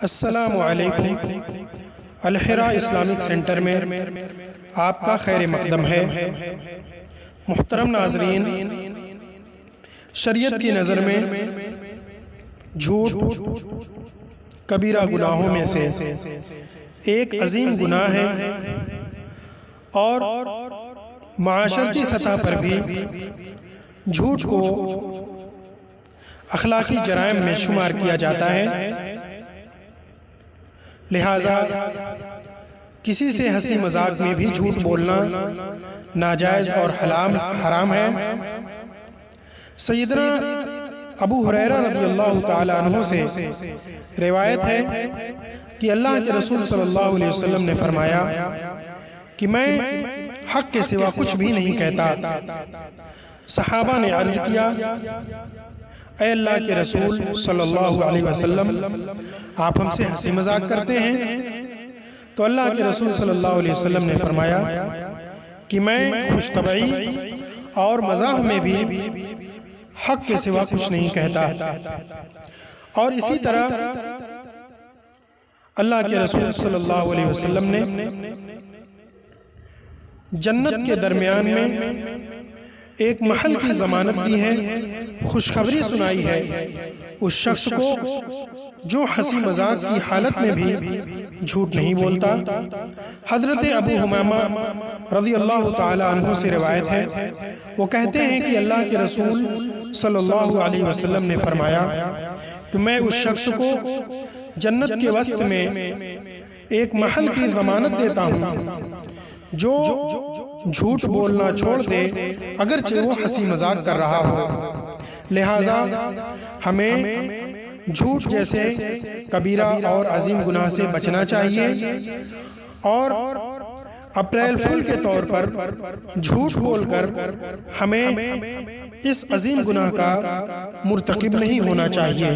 السلام علیکم۔ الحرا Islamic centre میں آپ کا خیر مقدم ہے۔ محترم ناظرین، شریعت کی نظر میں جھوٹ کبیرہ گناہوں میں سے ایک عظیم گناہ ہے، اور معاشرتی سطح پر بھی جھوٹ کو اخلاقی جرائم میں شمار کیا جاتا ہے۔ لہٰذا کسی سے ہنسی مذاق میں بھی جھوٹ بولنا ناجائز اور حرام ہے۔ سیدنا ابو ہریرہ رضی اللہ تعالیٰ عنہ سے روایت ہے کہ اللہ کے رسول صلی اللہ علیہ وسلم نے فرمایا کہ میں حق کے سوا کچھ بھی نہیں کہتا۔ صحابہ نے عرض کیا، اے اللہ کے رسول صلی اللہ علیہ وسلم، آپ ہم سے ہنسی مذاق کرتے ہیں؟ تو اللہ کے رسول صلی اللہ علیہ وسلم نے فرمایا کہ میں خوش طبعی اور مزاح میں بھی حق کے سوا کچھ نہیں کہتا۔ اور اسی طرح اللہ کے رسول صلی اللہ علیہ وسلم نے جنت کے درمیان میں ایک محل کی ضمانت دی ہے، خوشخبری سنائی ہے اس شخص کو جو ہنسی مذاق کی حالت میں بھی جھوٹ نہیں بولتا۔ حضرت ابو حمامہ رضی اللہ تعالی عنہ سے روایت ہے، وہ کہتے ہیں کہ اللہ کے رسول صلی اللہ علیہ وسلم نے فرمایا کہ میں اس شخص کو جنت کے وسط میں ایک محل کی ضمانت دیتا ہوں جو جھوٹ بولنا چھوڑ دے اگرچہ وہ ہنسی مذاق کر رہا ہو۔ لہٰذا ہمیں جھوٹ جیسے کبیرہ اور عظیم گناہ سے بچنا چاہیے، اور اپریل فول کے طور پر جھوٹ بول کر ہمیں اس عظیم گناہ کا مرتکب نہیں ہونا چاہیے۔